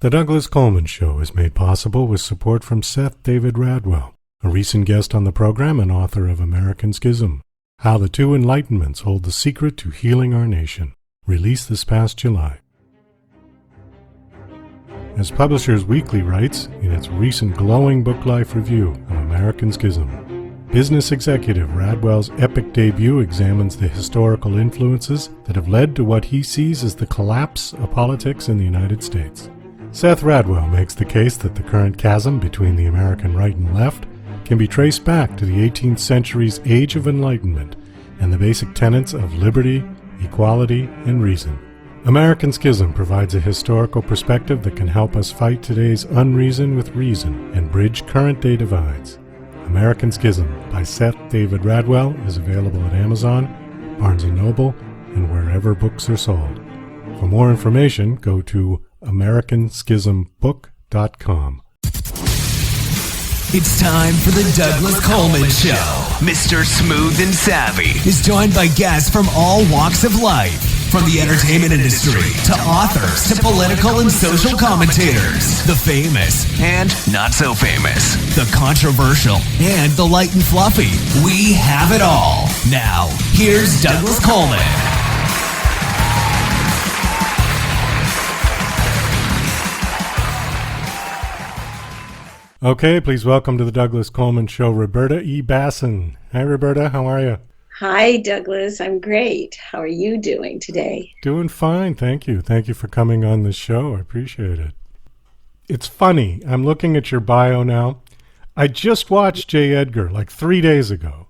The Douglas Coleman Show is made possible with support from Seth David Radwell, a recent guest on the program and author of American Schism, How the Two Enlightenments Hold the Secret to Healing Our Nation, released this past July. As Publishers Weekly writes in its recent glowing book life review of American Schism, business executive Radwell's epic debut examines the historical influences that have led to what he sees as the collapse of politics in the United States. Seth Radwell makes the case that the current chasm between the American right and left can be traced back to the 18th century's Age of Enlightenment and the basic tenets of liberty, equality, and reason. American Schism provides a historical perspective that can help us fight today's unreason with reason and bridge current-day divides. American Schism by Seth David Radwell is available at Amazon, Barnes & Noble, and wherever books are sold. For more information, go to AmericanSchismBook.com. It's time for the Douglas Coleman Show. Mr. Smooth and Savvy is joined by guests from all walks of life, from the entertainment industry to authors to political and social commentators, the famous and not so famous, the controversial and the light and fluffy. We have it all. Now, here's Douglas Coleman. Okay, please welcome to the Douglas Coleman Show, Roberta E. Bassin. Hi, Roberta. How are you? Hi, Douglas. I'm great. How are you doing today? Doing fine, thank you. Thank you for coming on the show. I appreciate it. It's funny. I'm looking at your bio now. I just watched J. Edgar like 3 days ago.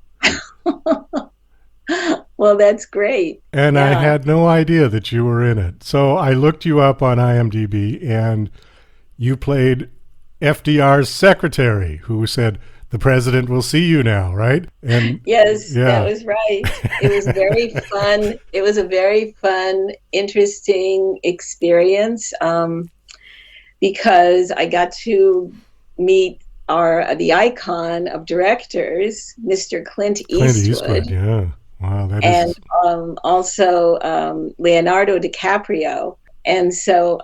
Well, that's great. And yeah. I had no idea that you were in it. So I looked you up on IMDb, and you played FDR's secretary who said, "The president will see you now," right? And yes, yeah. That was right. It was very fun. It was a very fun, interesting experience because I got to meet the icon of directors, Mr. Clint Eastwood. Yeah. Wow, also Leonardo DiCaprio. And so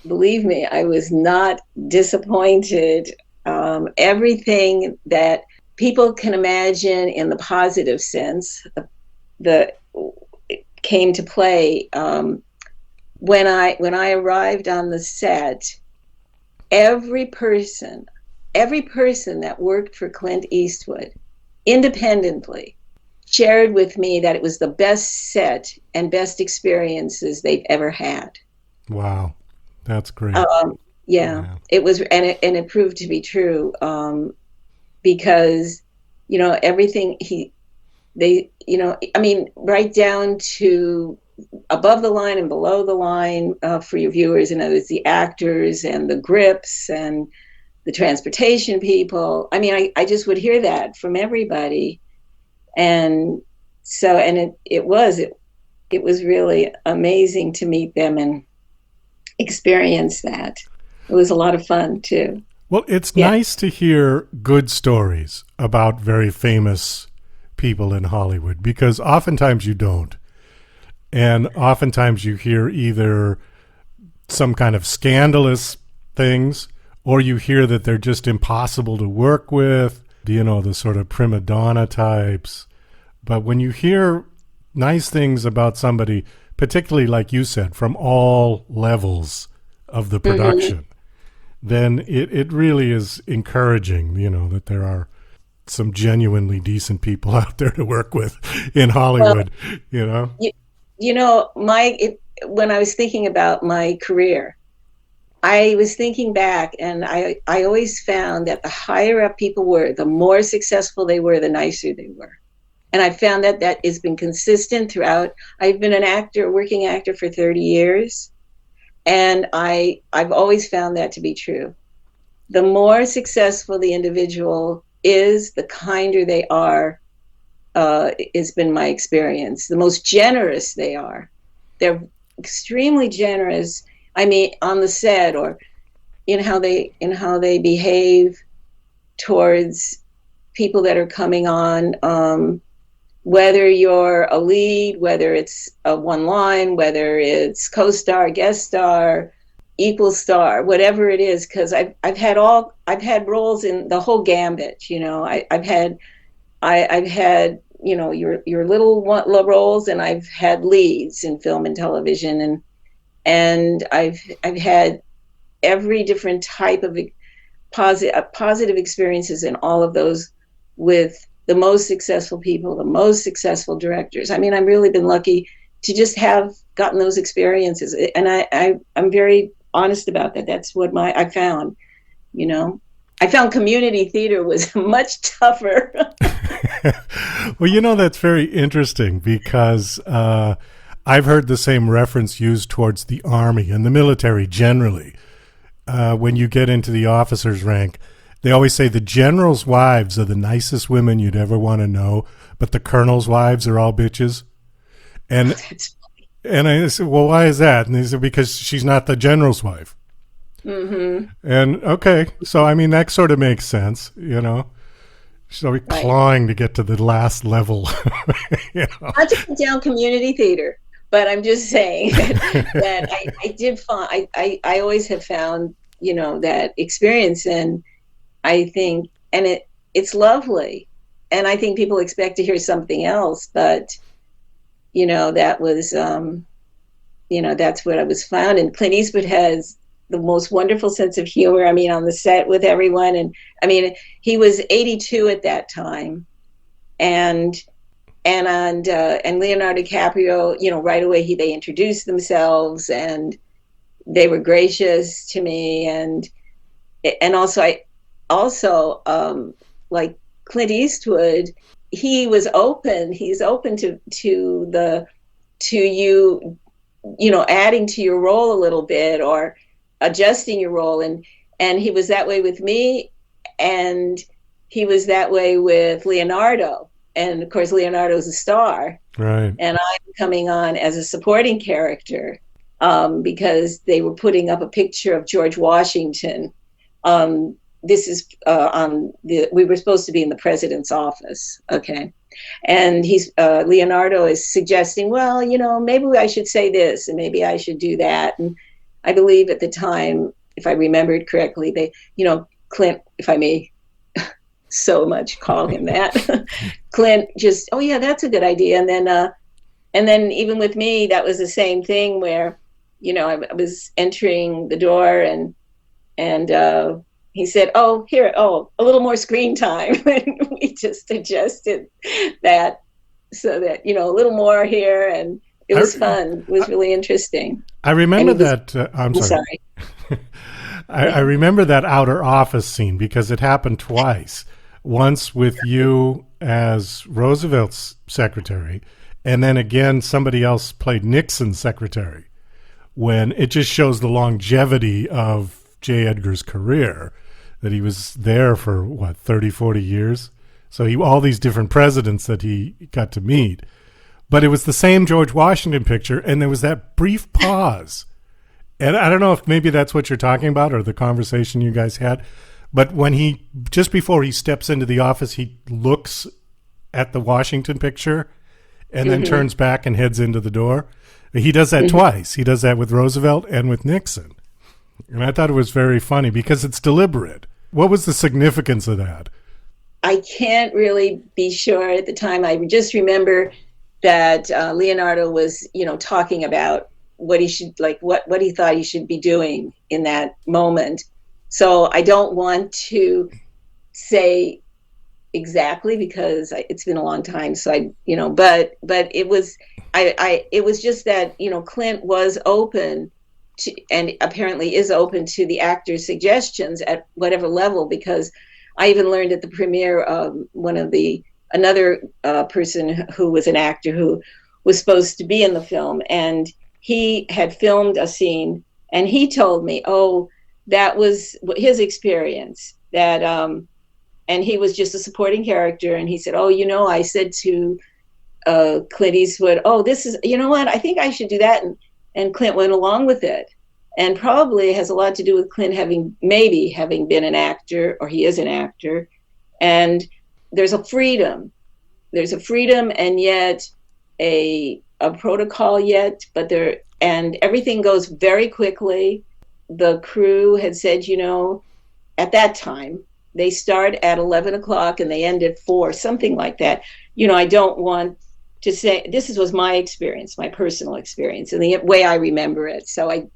believe me, I was not disappointed. Everything that people can imagine in the positive sense came to play. When I arrived on the set, every person that worked for Clint Eastwood independently shared with me that it was the best set and best experiences they've ever had. Wow, that's great. Yeah, it was, and it proved to be true because everything right down to above the line and below the line for your viewers. In other words, the actors and the grips and the transportation people. I mean, I just would hear that from everybody, and so it was really amazing to meet them and experience that. It was a lot of fun too. Well, it's nice to hear good stories about very famous people in Hollywood, because oftentimes you don't. And oftentimes you hear either some kind of scandalous things, or you hear that they're just impossible to work with, the sort of prima donna types. But when you hear nice things about somebody, particularly like you said, from all levels of the production, then it really is encouraging, that there are some genuinely decent people out there to work with in Hollywood, When I was thinking about my career, I was thinking back, and I always found that the higher up people were, the more successful they were, the nicer they were. And I found that has been consistent throughout. I've been a working actor for 30 years, and I've always found that to be true. The more successful the individual is, the kinder they are, has been my experience. The most generous they are. They're extremely generous. I mean, on the set, or in how they behave towards people that are coming on, whether you're a lead, whether it's a one line, whether it's co-star, guest star, equal star, whatever it is, because I've had roles in the whole gambit. I've had your little roles, and I've had leads in film and television, and I've had every different type of positive experiences in all of those with the most successful people, the most successful directors. I mean, I've really been lucky to just have gotten those experiences, and I'm very honest about that. That's what I found. I found community theater was much tougher. Well, that's very interesting because I've heard the same reference used towards the Army and the military generally. When you get into the officer's rank, they always say the general's wives are the nicest women you'd ever want to know, but the colonel's wives are all bitches. And I said, well, why is that? And they said, because she's not the general's wife. Mm-hmm. And okay, so I mean, that sort of makes sense, She's always clawing to get to the last level. Not to put down community theater, but I'm just saying that I did find, I always have found, that experience, and I think, and it's lovely. And I think people expect to hear something else, but, that was, that's what I was found. And Clint Eastwood has the most wonderful sense of humor. I mean, on the set with everyone. And I mean, he was 82 at that time. And Leonardo DiCaprio, right away they introduced themselves, and they were gracious to me, and also like Clint Eastwood, he's open to you adding to your role a little bit or adjusting your role, and he was that way with me, and he was that way with Leonardo. And of course, Leonardo's a star, right? And I'm coming on as a supporting character because they were putting up a picture of George Washington. This is we were supposed to be in the president's office, okay? And Leonardo is suggesting, well, maybe I should say this, and maybe I should do that. And I believe at the time, if I remembered correctly, they, Clint, if I may so much call him that. Clint just, oh yeah, that's a good idea. And then even with me, that was the same thing where, I was entering the door and he said, oh, here, a little more screen time. And we just adjusted that so that, a little more here. And it was fun. It was really interesting. I remember that. I'm sorry. I remember that outer office scene because it happened twice. Once with you as Roosevelt's secretary, and then again somebody else played Nixon's secretary, when it just shows the longevity of J. Edgar's career, that he was there for, 30, 40 years? So all these different presidents that he got to meet. But it was the same George Washington picture, and there was that brief pause. And I don't know if maybe that's what you're talking about or the conversation you guys had. But when just before he steps into the office, he looks at the Washington picture and then turns back and heads into the door. He does that twice. He does that with Roosevelt and with Nixon. And I thought it was very funny because it's deliberate. What was the significance of that? I can't really be sure at the time. I just remember that Leonardo was, talking about what he should, what he thought he should be doing in that moment. So I don't want to say exactly because it's been a long time. So but it was, it was just that, Clint was open to, and apparently is open to the actor's suggestions at whatever level, because I even learned at the premiere of another person who was an actor who was supposed to be in the film, and he had filmed a scene, and he told me, that was his experience, that and he was just a supporting character, and he said, I said to Clint Eastwood, this is, what, I think I should do that, and Clint went along with it, and probably has a lot to do with Clint having been an actor, or he is an actor, and there's a freedom, and yet a protocol yet, and everything goes very quickly. the crew had said, at that time, they start at 11 o'clock and they end at 4, something like that. I don't want to say, this was my experience, my personal experience, and the way I remember it. So I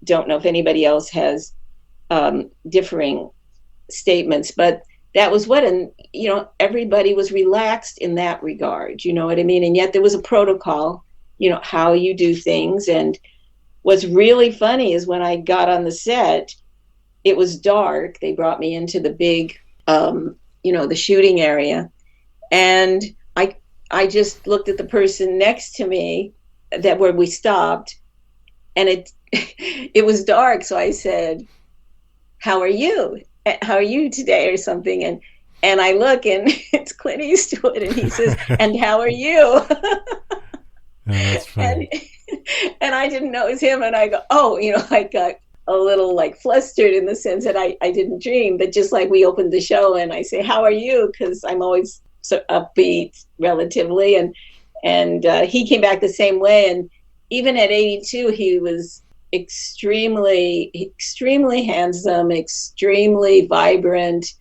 don't know if anybody else has differing statements, but that was and everybody was relaxed in that regard, you know what I mean? And yet there was a protocol, how you do things. And what's really funny is when I got on the set, it was dark. They brought me into the big, the shooting area. And I just looked at the person next to me where we stopped, and it was dark. So I said, how are you? How are you today, or something? And I look, and it's Clint Eastwood, and he says, and how are you? Oh, that's funny. And I didn't know it was him, and I go, oh, I got a little flustered in the sense that I didn't dream, but just like we opened the show and I say, how are you? Because I'm always so upbeat relatively. And he came back the same way. And even at 82, he was extremely, extremely handsome, extremely vibrant.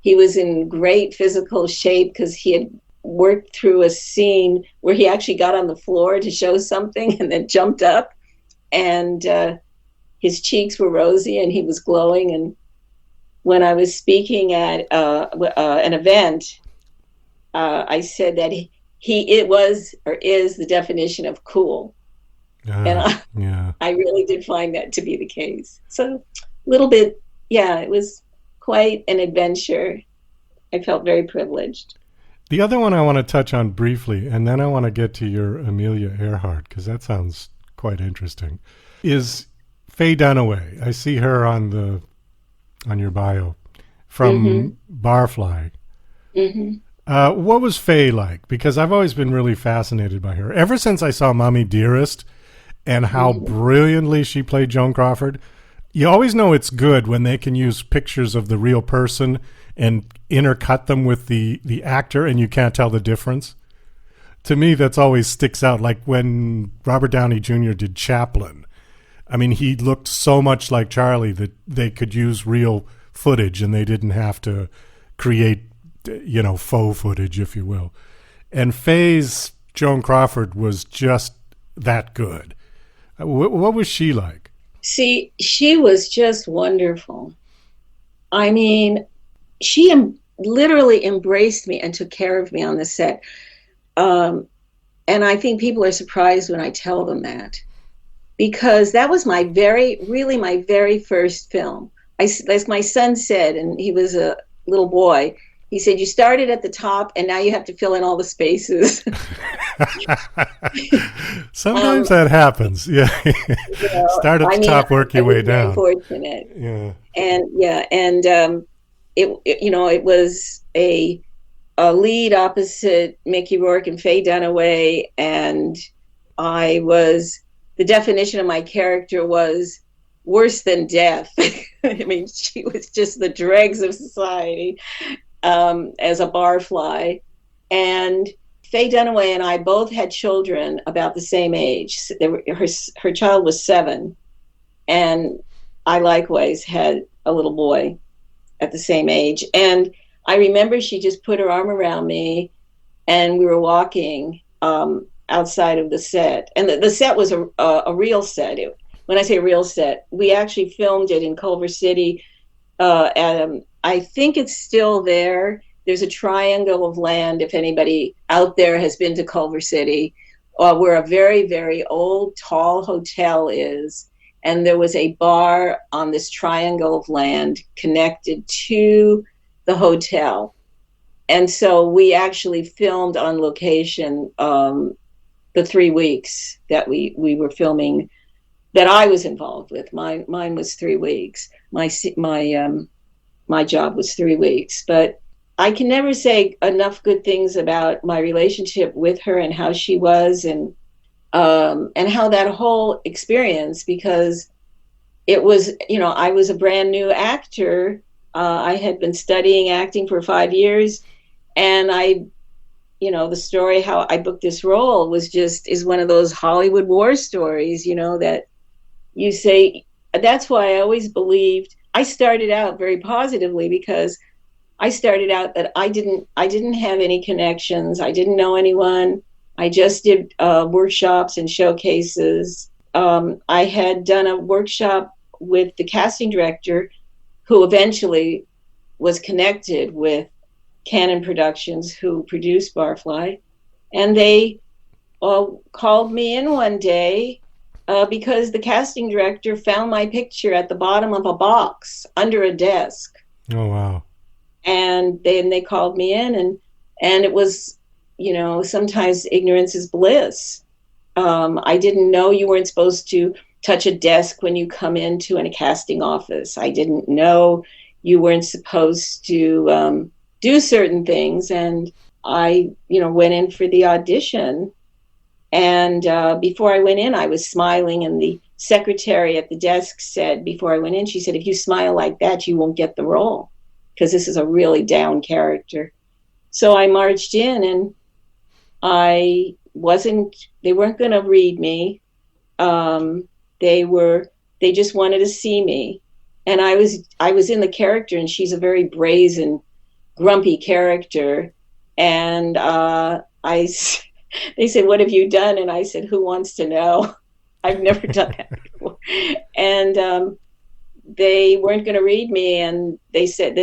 He was in great physical shape because he had worked through a scene where he actually got on the floor to show something and then jumped up, and his cheeks were rosy and he was glowing. And when I was speaking at an event, I said that it was or is the definition of cool. And I really did find that to be the case. So a little bit, it was quite an adventure. I felt very privileged. The other one I want to touch on briefly, and then I want to get to your Amelia Earhart, because that sounds quite interesting, is Faye Dunaway. I see her on your bio from Barfly. Mm-hmm. What was Faye like? Because I've always been really fascinated by her. Ever since I saw Mommy Dearest and how brilliantly she played Joan Crawford, you always know it's good when they can use pictures of the real person and intercut them with the actor and you can't tell the difference. To me, that's always sticks out. Like when Robert Downey Jr. did Chaplin. I mean, he looked so much like Charlie that they could use real footage and they didn't have to create, faux footage, if you will. And Faye's Joan Crawford was just that good. What was she like? See, she was just wonderful. I mean, she literally embraced me and took care of me on the set. And I think people are surprised when I tell them that, because that was my very first film. As my son said, and he was a little boy, he said, you started at the top and now you have to fill in all the spaces. Sometimes that happens. Yeah. Start at the top, work your way down. Fortunate. Yeah. And it was a lead opposite Mickey Rourke and Faye Dunaway, and the definition of my character was worse than death. I mean, she was just the dregs of society as a barfly. And Faye Dunaway and I both had children about the same age. Her child was 7, and I likewise had a little boy at the same age. And I remember she just put her arm around me, and we were walking outside of the set. And the set was a real set. When I say real set, we actually filmed it in Culver City. I think it's still there. There's a triangle of land, if anybody out there has been to Culver City, where a very, very old, tall hotel is. And there was a bar on this triangle of land connected to the hotel. And so we actually filmed on location the 3 weeks that we were filming, that I was involved with. Mine was 3 weeks. My job was 3 weeks. But I can never say enough good things about my relationship with her and how she was, and how that whole experience, because it was, I was a brand new actor. I had been studying acting for 5 years, and the story how I booked this role is one of those Hollywood war stories, that you say, that's why I always believed, I started out very positively, because I started out that I didn't have any connections. I didn't know anyone. I just did workshops and showcases. I had done a workshop with the casting director, who eventually was connected with Canon Productions, who produced Barfly. And they called me in one day because the casting director found my picture at the bottom of a box under a desk. Oh, wow. And then they called me in, and it was, sometimes ignorance is bliss. I didn't know you weren't supposed to touch a desk when you come into a casting office. I didn't know you weren't supposed to do certain things. And I, went in for the audition. And before I went in, I was smiling, and the secretary at the desk said, before I went in, she said, if you smile like that, you won't get the role, because this is a really down character. So I marched in, and they weren't going to read me. They just wanted to see me. And I was in the character, and she's a very brazen, grumpy character. And they said, what have you done? And I said, who wants to know? I've never done that before. And they weren't going to read me. And they said,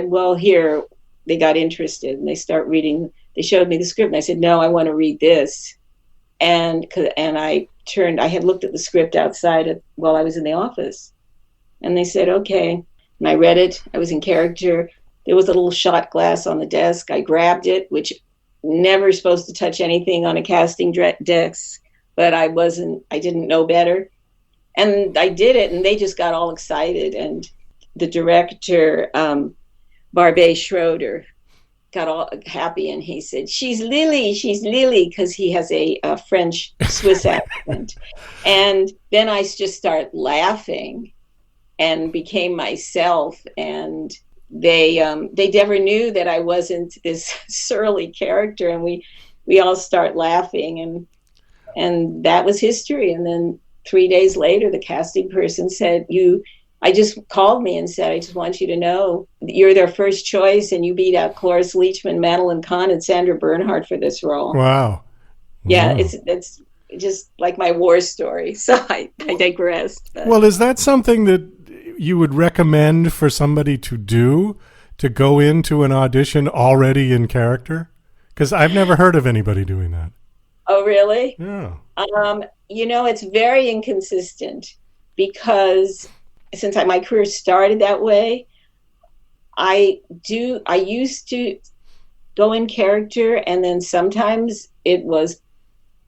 well, here, they got interested, and they start reading. They showed me the script, and I said, no, I want to read this. And I had looked at the script outside while I was in the office. And they said, okay. And I read it. I was in character. There was a little shot glass on the desk. I grabbed it, which never supposed to touch anything on a casting desk, but I didn't know better. And I did it, and they just got all excited. And the director, Barbe Schroeder, got all happy, and he said, she's Lily, because he has a French Swiss accent. And then I just started laughing and became myself. And they never knew that I wasn't this surly character, and we all start laughing, and that was history. And then 3 days later, the casting person said, I just called me and said, I just want you to know you're their first choice, and you beat out Cloris Leachman, Madeline Kahn, and Sandra Bernhard for this role. Wow. Yeah, Wow. it's just like my war story. So I digressed. But. Well, is that something that you would recommend for somebody to do, to go into an audition already in character? Because I've never heard of anybody doing that. Oh, really? Yeah. It's very inconsistent, because since my career started that way, I used to go in character, and then sometimes it was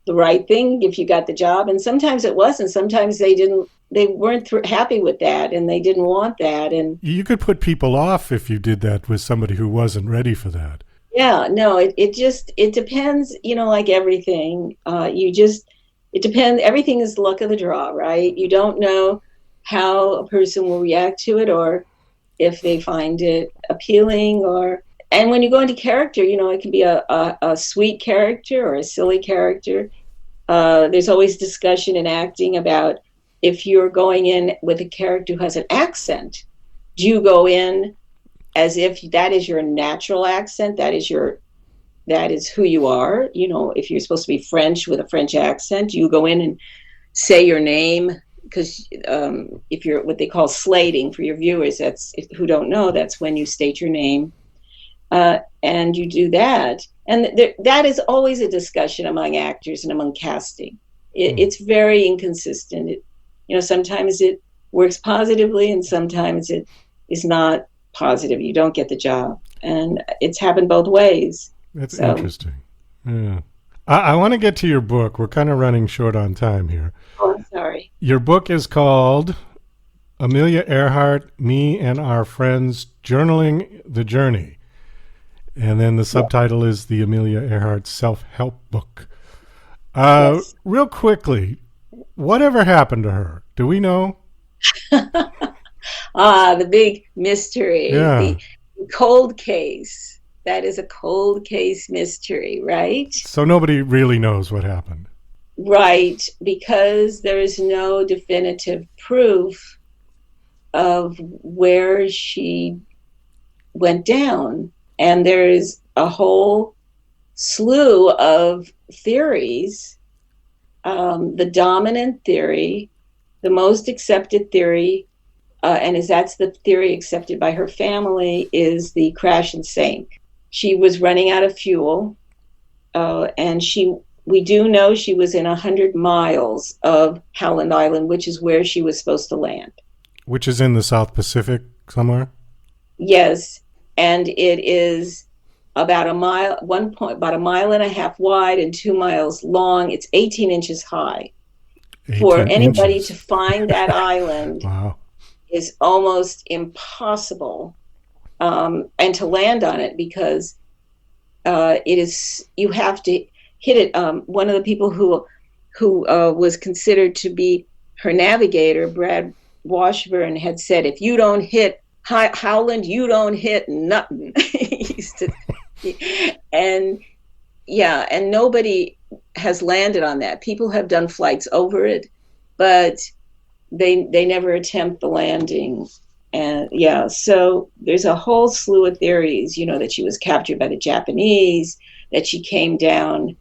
the right thing if you got the job, and sometimes it wasn't. Sometimes they weren't happy with that, and they didn't want that. And you could put people off if you did that with somebody who wasn't ready for that. Yeah, no, it depends, like everything. It depends. Everything is luck of the draw, right? You don't know how a person will react to it, or if they find it appealing, and when you go into character, it can be a sweet character or a silly character. There's always discussion in acting about if you're going in with a character who has an accent, do you go in as if that is your natural accent, that is who you are? If you're supposed to be French with a French accent, you go in and say your name, because if you're what they call slating for your viewers, who don't know, that's when you state your name, and you do that. And that is always a discussion among actors and among casting. It's very inconsistent. Sometimes it works positively, and sometimes it is not positive. You don't get the job, and it's happened both ways. That's interesting. Yeah. I want to get to your book. We're kind of running short on time here. Oh, I'm sorry. Your book is called Amelia Earhart, Me and Our Friends Journaling the Journey. And then the subtitle is the Amelia Earhart Self-Help Book. Yes. Real quickly, whatever happened to her? Do we know? The big mystery. Yeah. The cold case. That is a cold case mystery, right? So nobody really knows what happened. Right, because there is no definitive proof of where she went down. And there's a whole slew of theories. The dominant theory, the most accepted theory, that's the theory accepted by her family, is the crash and sink. She was running out of fuel, and we do know she was in 100 miles of Howland Island, which is where she was supposed to land. Which is in the South Pacific somewhere? Yes, and it is about a mile, about a mile and a half wide and 2 miles long. It's 18 inches high. 18 For anybody inches. to find that island Wow. is almost impossible, and to land on it, because you have to hit it. One of the people who was considered to be her navigator, Brad Washburn, had said, if you don't hit Howland, you don't hit nothing. He used to, and nobody has landed on that. People have done flights over it, but they never attempt the landing. And so there's a whole slew of theories, that she was captured by the Japanese, that she came down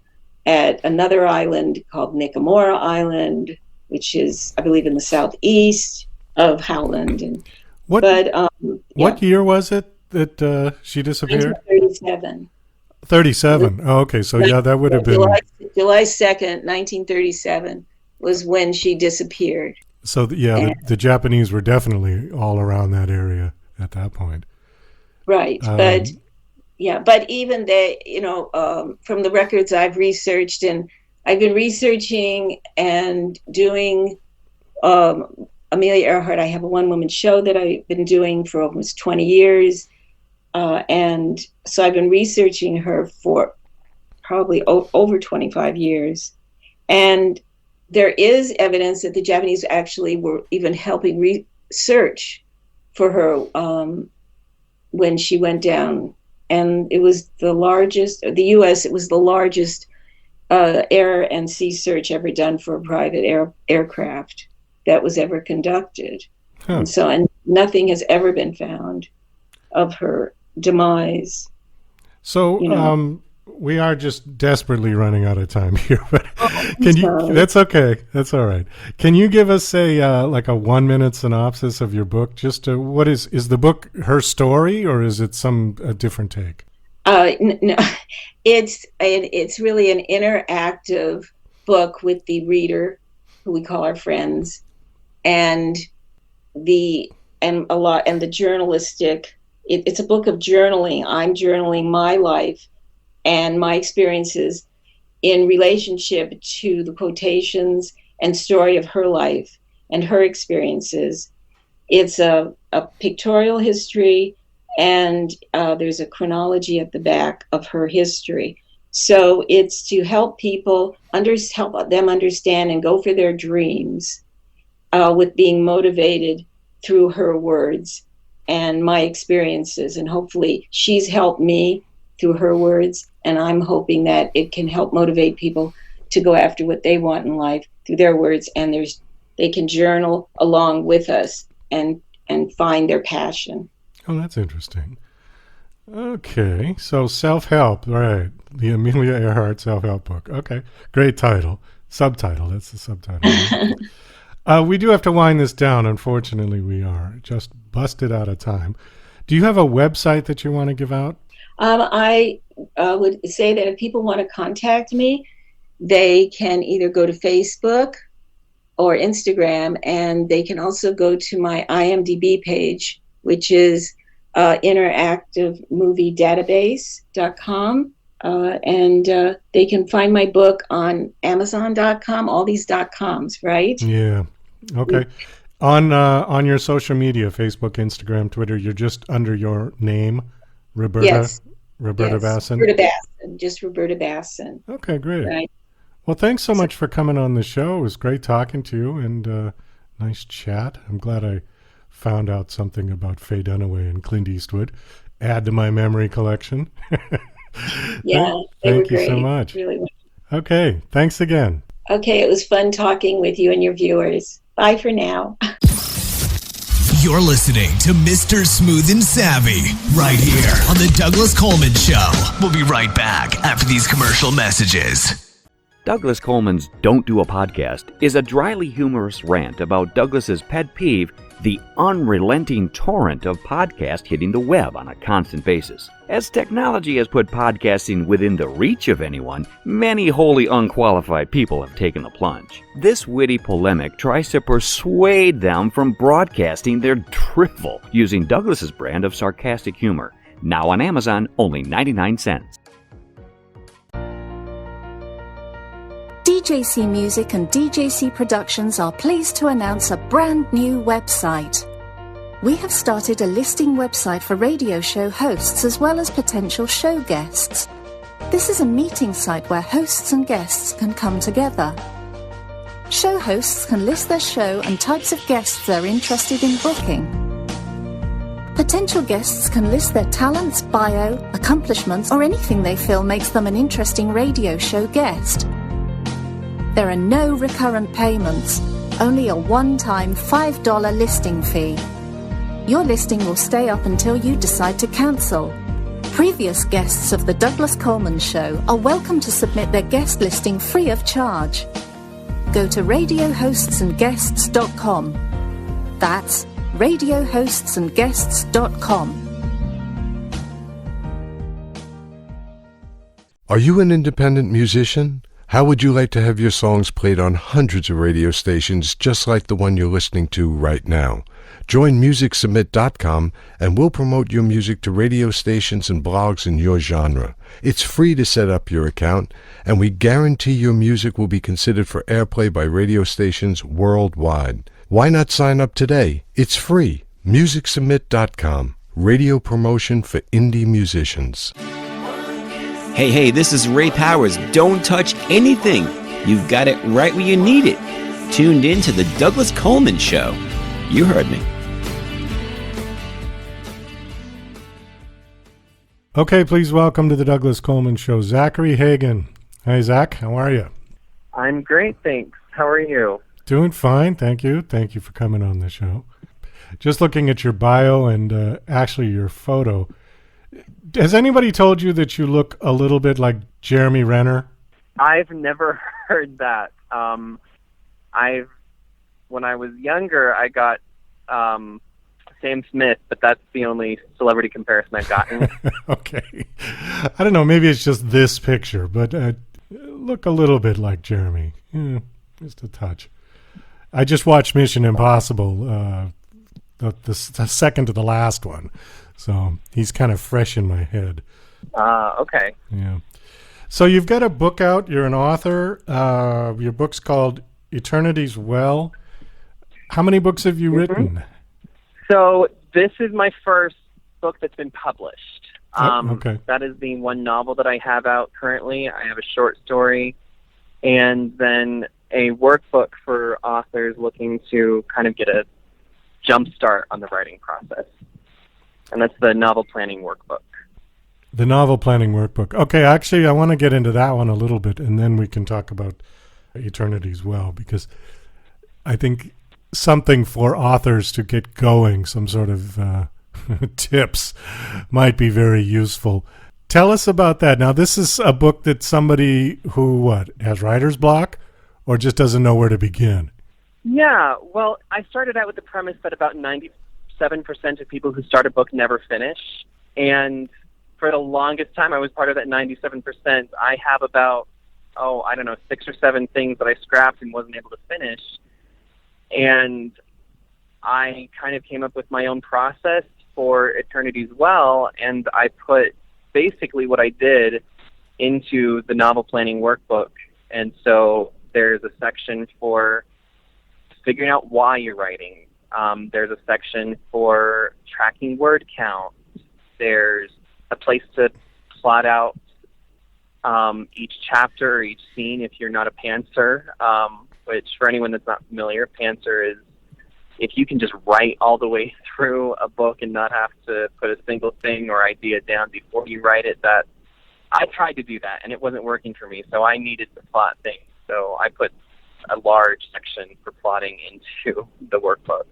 at another island called Nikamura Island, which is, I believe, in the southeast of Howland. What year was it that she disappeared? 1937. 37. Oh, okay. So that would have been July 2nd, 1937 was when she disappeared. So the Japanese were definitely all around that area at that point. Right. But even they, from the records I've researched, and I've been researching and doing Amelia Earhart. I have a one-woman show that I've been doing for almost 20 years. And so I've been researching her for probably over 25 years. And there is evidence that the Japanese actually were even helping research for her when she went down. And it was the U.S., it was the largest air and sea search ever done for a private aircraft that was ever conducted. Huh. And nothing has ever been found of her demise. So we are just desperately running out of time here, but that's okay. That's all right. Can you give us a 1-minute synopsis of your book? Just what is the book her story, or is it a different take? No, it's really an interactive book with the reader, who we call our friends, and the journalistic. It's a book of journaling. I'm journaling my life and my experiences in relationship to the quotations and story of her life and her experiences. It's a pictorial history, and there's a chronology at the back of her history. So it's to help people help them understand and go for their dreams with being motivated through her words and my experiences. And hopefully she's helped me through her words, and I'm hoping that it can help motivate people to go after what they want in life through their words, and they can journal along with us and find their passion. Oh, that's interesting. Okay, so self-help, right? The Amelia Earhart self-help book. Okay, great title. Subtitle, that's the subtitle. We do have to wind this down. Unfortunately, we are just busted out of time. Do you have a website that you want to give out? I would say that if people want to contact me, they can either go to Facebook or Instagram, and they can also go to my IMDb page, which is interactivemoviedatabase.com. And they can find my book on Amazon.com, all these .coms, right? Yeah. Okay. On your social media, Facebook, Instagram, Twitter, you're just under your name, Roberta? Yes. Roberta Bassin? Roberta Bassin, just Roberta Bassin. Okay, great. Right. Well, thanks so much for coming on the show. It was great talking to you, and nice chat. I'm glad I found out something about Faye Dunaway and Clint Eastwood. Add to my memory collection. Yeah, thank you so much. Really. Okay, thanks again. Okay, it was fun talking with you and your viewers. Bye for now. You're listening to Mr. Smooth and Savvy right here on The Douglas Coleman Show. We'll be right back after these commercial messages. Douglas Coleman's Don't Do a Podcast is a dryly humorous rant about Douglas's pet peeve, the unrelenting torrent of podcasts hitting the web on a constant basis. As technology has put podcasting within the reach of anyone, many wholly unqualified people have taken the plunge. This witty polemic tries to persuade them from broadcasting their drivel using Douglas's brand of sarcastic humor. Now on Amazon, only 99 cents. DJC Music and DJC Productions are pleased to announce a brand new website. We have started a listing website for radio show hosts as well as potential show guests. This is a meeting site where hosts and guests can come together. Show hosts can list their show and types of guests they're interested in booking. Potential guests can list their talents, bio, accomplishments, or anything they feel makes them an interesting radio show guest. There are no recurrent payments, only a one-time $5 listing fee. Your listing will stay up until you decide to cancel. Previous guests of The Douglas Coleman Show are welcome to submit their guest listing free of charge. Go to radiohostsandguests.com. That's radiohostsandguests.com. Are you an independent musician? How would you like to have your songs played on hundreds of radio stations just like the one you're listening to right now? Join MusicSubmit.com and we'll promote your music to radio stations and blogs in your genre. It's free to set up your account, and we guarantee your music will be considered for airplay by radio stations worldwide. Why not sign up today? It's free. MusicSubmit.com. Radio promotion for indie musicians. Hey, this is Ray Powers. Don't touch anything. You've got it right where you need it. Tuned in to The Douglas Coleman Show. You heard me. Okay, please welcome to the Douglas Coleman Show, Zachary Hagen. Hi, Zach. How are you? I'm great, thanks. How are you? Doing fine, thank you. Thank you for coming on the show. Just looking at your bio and actually your photo. Has anybody told you that you look a little bit like Jeremy Renner? I've never heard that. When I was younger, I got Sam Smith, but that's the only celebrity comparison I've gotten. Okay. I don't know, maybe it's just this picture, but look a little bit like Jeremy. Yeah, just a touch. I just watched Mission Impossible, the second to the last one. So he's kind of fresh in my head. Okay. Yeah. So you've got a book out. You're an author. Your book's called Eternities. Well, how many books have you written? So this is my first book that's been published. Okay. That is the one novel that I have out currently. I have a short story and then a workbook for authors looking to kind of get a jump start on the writing process. And that's the novel planning workbook. The novel planning workbook. Okay, actually, I want to get into that one a little bit, and then we can talk about Eternities well, because I think something for authors to get going, some sort of tips might be very useful. Tell us about that. Now, this is a book that somebody who, has writer's block or just doesn't know where to begin? Yeah, well, I started out with the premise that about 97% of people who start a book never finish. And for the longest time, I was part of that 97%. I have about, 6 or 7 things that I scrapped and wasn't able to finish. And I kind of came up with my own process for Eternities Well, and I put basically what I did into the novel planning workbook. And so there's a section for figuring out why you're writing. There's a section for tracking word count. There's a place to plot out each chapter or each scene if you're not a pantser, which for anyone that's not familiar, pantser is if you can just write all the way through a book and not have to put a single thing or idea down before you write it. That I tried to do that, and it wasn't working for me, so I needed to plot things. So I put a large section for plotting into the workbook.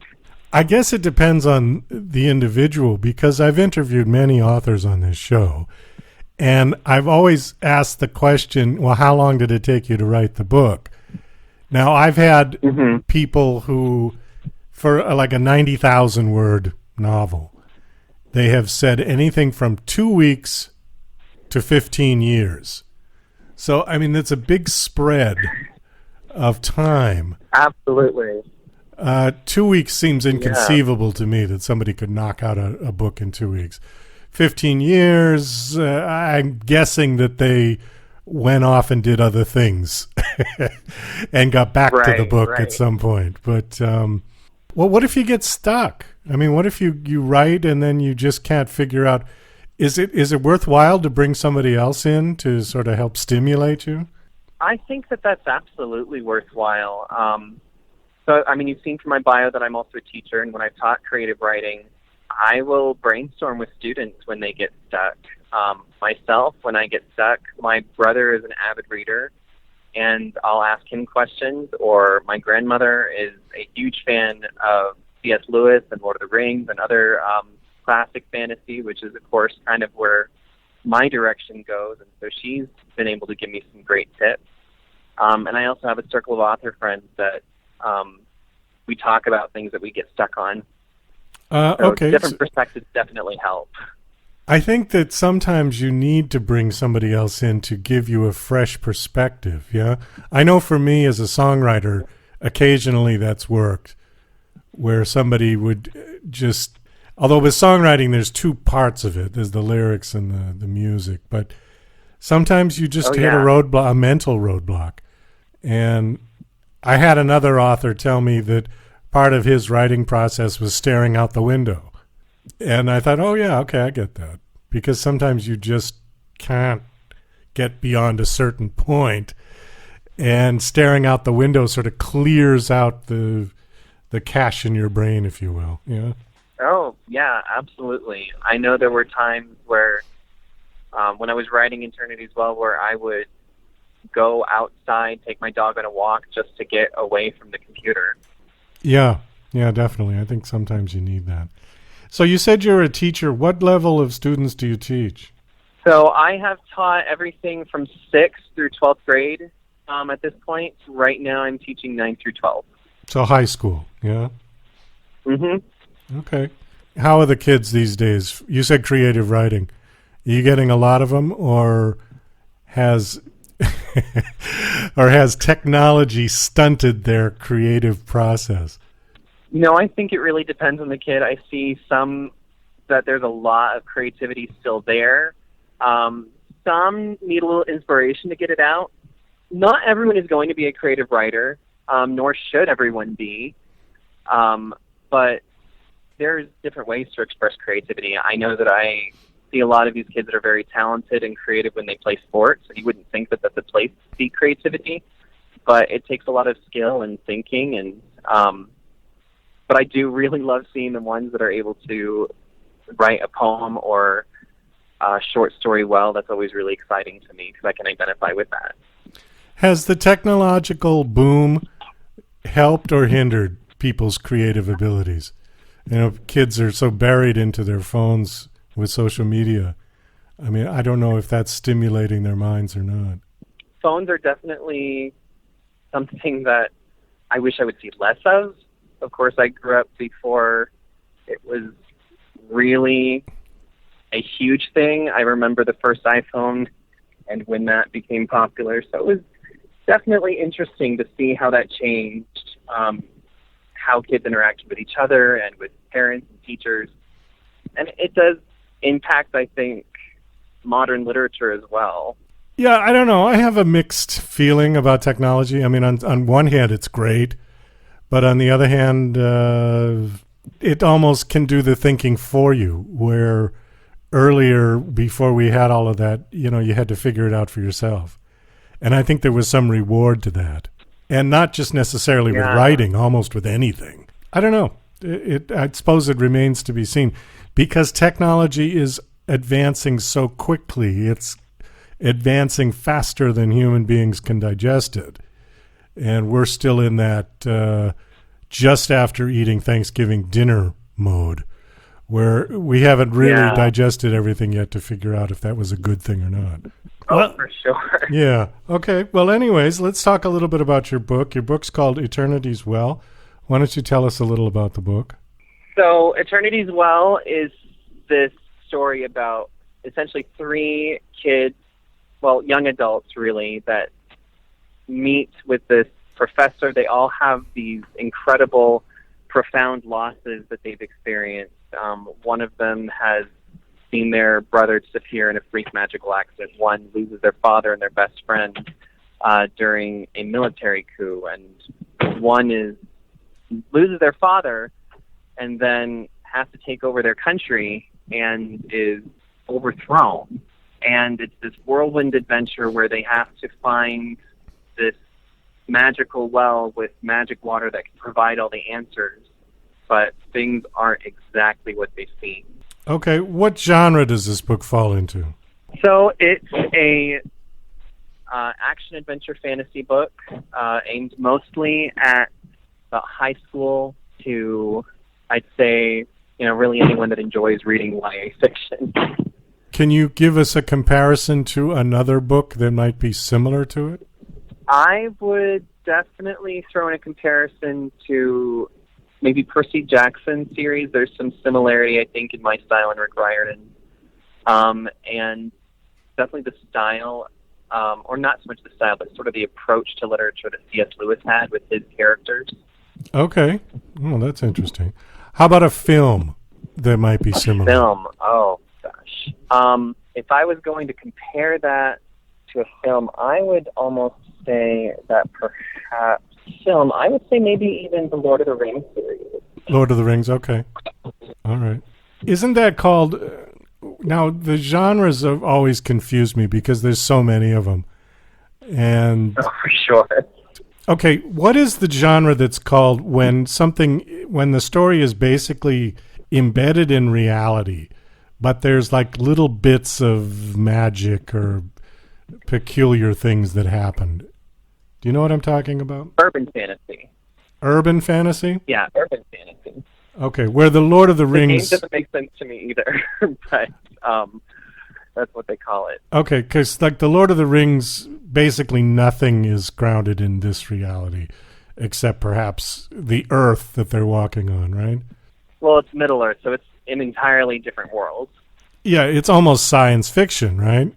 I guess it depends on the individual, because I've interviewed many authors on this show, and I've always asked the question, well, how long did it take you to write the book? Now, I've had people who, for like a 90,000 word novel, they have said anything from 2 weeks to 15 years. So, I mean, that's a big spread of time. Absolutely. 2 weeks seems inconceivable to me that somebody could knock out a book in 2 weeks. 15 years, I'm guessing that they went off and did other things and got back to the book at some point. But, well, what if you get stuck? I mean, what if you write and then you just can't figure out, is it worthwhile to bring somebody else in to sort of help stimulate you? I think that's absolutely worthwhile. So, I mean, you've seen from my bio that I'm also a teacher, and when I've taught creative writing, I will brainstorm with students when they get stuck. Myself, when I get stuck, my brother is an avid reader, and I'll ask him questions, or my grandmother is a huge fan of C.S. Lewis and Lord of the Rings and other classic fantasy, which is, of course, kind of where my direction goes, and so she's been able to give me some great tips. And I also have a circle of author friends that we talk about things that we get stuck on. Different perspectives definitely help. I think that sometimes you need to bring somebody else in to give you a fresh perspective, yeah? I know for me as a songwriter, occasionally that's worked, where somebody would just... Although with songwriting, there's two parts of it. There's the lyrics and the music, but sometimes you just hit a mental roadblock. And I had another author tell me that part of his writing process was staring out the window. And I thought, oh, yeah, okay, I get that. Because sometimes you just can't get beyond a certain point, and staring out the window sort of clears out the cache in your brain, if you will. Yeah. Oh, yeah, absolutely. I know there were times where, when I was writing Eternities, where I would go outside, take my dog on a walk just to get away from the computer. Yeah, definitely. I think sometimes you need that. So you said you're a teacher. What level of students do you teach? So I have taught everything from 6th through 12th grade at this point. Right now I'm teaching 9th through 12th. So high school, yeah? Mm-hmm. Okay. How are the kids these days? You said creative writing. Are you getting a lot of them, or has technology stunted their creative process? I think it really depends on the kid. I see some that there's a lot of creativity still there. Some need a little inspiration to get it out. Not everyone is going to be a creative writer, nor should everyone be. But there's different ways to express creativity. I know that I see a lot of these kids that are very talented and creative when they play sports. You wouldn't think that that's a place to see creativity, but it takes a lot of skill and thinking. And but I do really love seeing the ones that are able to write a poem or a short story well. That's always really exciting to me because I can identify with that. Has the technological boom helped or hindered people's creative abilities? Kids are so buried into their phones with social media. I mean, I don't know if that's stimulating their minds or not. Phones are definitely something that I wish I would see less of. Of course, I grew up before it was really a huge thing. I remember the first iPhone and when that became popular. So it was definitely interesting to see how that changed, how kids interact with each other and with parents and teachers. And it does impact, I think, modern literature as well. Yeah, I don't know. I have a mixed feeling about technology. I mean, on one hand, it's great. But on the other hand, it almost can do the thinking for you, where earlier, before we had all of that, you had to figure it out for yourself. And I think there was some reward to that. And not just necessarily with writing, almost with anything. I don't know. I suppose it remains to be seen. Because technology is advancing so quickly, it's advancing faster than human beings can digest it. And we're still in that just after eating Thanksgiving dinner mode, where we haven't really digested everything yet to figure out if that was a good thing or not. Oh, for sure. Yeah. Okay. Well, anyways, let's talk a little bit about your book. Your book's called Eternities. Well, why don't you tell us a little about the book? So Eternities Well is this story about essentially 3 kids, well, young adults really, that meet with this professor. They all have these incredible, profound losses that they've experienced. One of them has seen their brother disappear in a freak magical accident. One loses their father and their best friend during a military coup. And one loses their father and then has to take over their country and is overthrown. And it's this whirlwind adventure where they have to find this magical well with magic water that can provide all the answers, but things aren't exactly what they seem. Okay, what genre does this book fall into? So it's a action adventure fantasy book aimed mostly at about high school to, I'd say, really anyone that enjoys reading YA fiction. Can you give us a comparison to another book that might be similar to it? I would definitely throw in a comparison to maybe Percy Jackson series. There's some similarity, I think, in my style and Rick Riordan. And definitely the style, or not so much the style, but sort of the approach to literature that C.S. Lewis had with his characters. Okay. Oh, that's interesting. How about a film that might be similar? Film? Oh, gosh. If I was going to compare that to a film, I would almost say that perhaps film, I would say maybe even the Lord of the Rings series. Lord of the Rings, okay. All right. Isn't that called... now, the genres have always confused me because there's so many of them. And... oh, for sure. Okay, what is the genre that's called when the story is basically embedded in reality, but there's like little bits of magic or peculiar things that happened? Do you know what I'm talking about? Urban fantasy. Urban fantasy? Yeah, urban fantasy. Okay, where the Lord of the Rings... The name doesn't make sense to me either, but that's what they call it. Okay, because like the Lord of the Rings, basically nothing is grounded in this reality, except perhaps the Earth that they're walking on, right? Well, it's Middle Earth, so it's an entirely different world. Yeah, it's almost science fiction, right?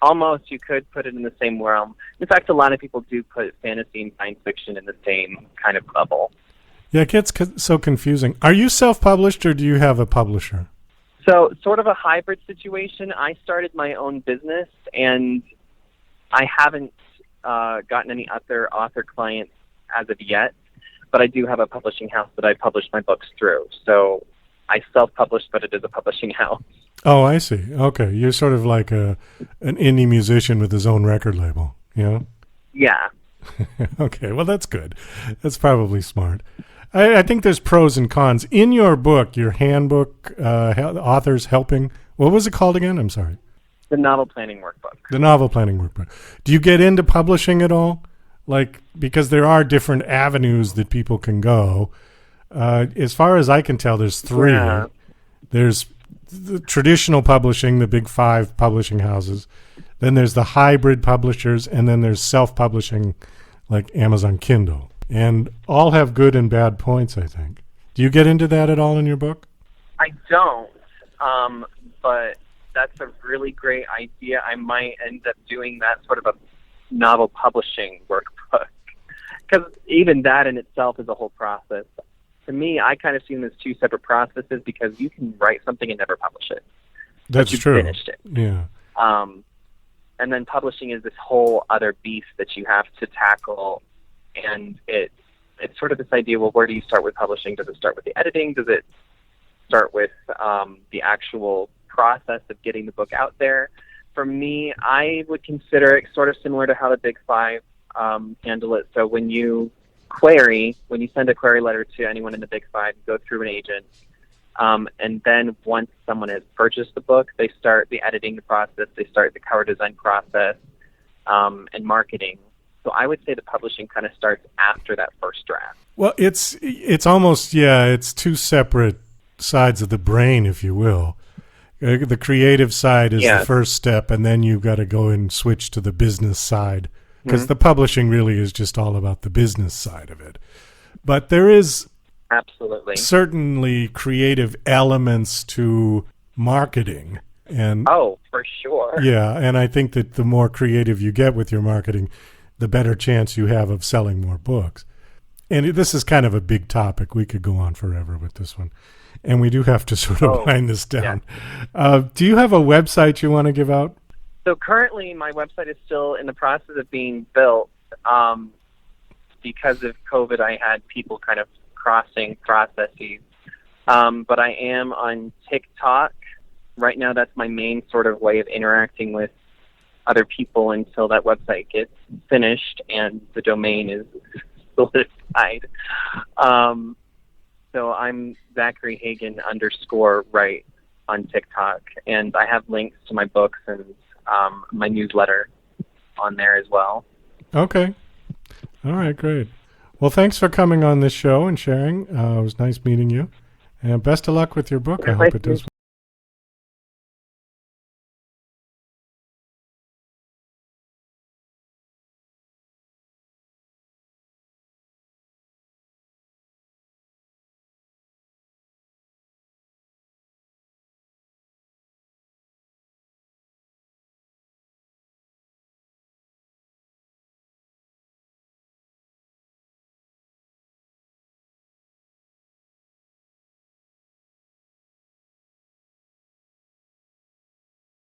Almost, you could put it in the same realm. In fact, a lot of people do put fantasy and science fiction in the same kind of level. Yeah, it gets so confusing. Are you self-published or do you have a publisher? So, sort of a hybrid situation. I started my own business, and I haven't gotten any other author clients as of yet, but I do have a publishing house that I publish my books through. So I self-published, but it is a publishing house. Oh, I see. Okay. You're sort of like an indie musician with his own record label, you know? Yeah. Okay. Well, that's good. That's probably smart. I think there's pros and cons. In your book, your handbook, Authors Helping, what was it called again? I'm sorry. The Novel Planning Workbook. The Novel Planning Workbook. Do you get into publishing at all? Like, because there are different avenues that people can go. As far as I can tell, there's 3. Yeah. There's the traditional publishing, the big 5 publishing houses. Then there's the hybrid publishers, and then there's self-publishing like Amazon Kindle. And all have good and bad points, I think. Do you get into that at all in your book? I don't, but that's a really great idea. I might end up doing that sort of a novel publishing workbook, because even that in itself is a whole process. To me, I kind of see them as 2 separate processes, because you can write something and never publish it. That's true. Finished it. Yeah. And then publishing is this whole other beast that you have to tackle, and it's sort of this idea, well, where do you start with publishing? Does it start with the editing? Does it start with the actual process of getting the book out there? For me, I would consider it sort of similar to how the Big 5 handle it. So when you send a query letter to anyone in the Big 5, you go through an agent, and then once someone has purchased the book, they start the editing process, they start the cover design process, and marketing. So I would say the publishing kind of starts after that first draft. Well, it's almost, it's two separate sides of the brain, if you will. The creative side is the first step, and then you've got to go and switch to the business side, because the publishing really is just all about the business side of it. But there is absolutely certainly creative elements to marketing. And for sure. Yeah, and I think that the more creative you get with your marketing, the better chance you have of selling more books. And this is kind of a big topic. We could go on forever with this one. And we do have to sort of wind this down. Yeah. Do you have a website you want to give out? So currently my website is still in the process of being built. Because of COVID, I had people kind of crossing processes. But I am on TikTok. Right now, that's my main sort of way of interacting with other people until that website gets finished and the domain is solidified. So I'm Zachary Hagen _ on TikTok, and I have links to my books and my newsletter on there as well. Okay. All right, great. Well, thanks for coming on this show and sharing. It was nice meeting you. And best of luck with your book. I hope it does well.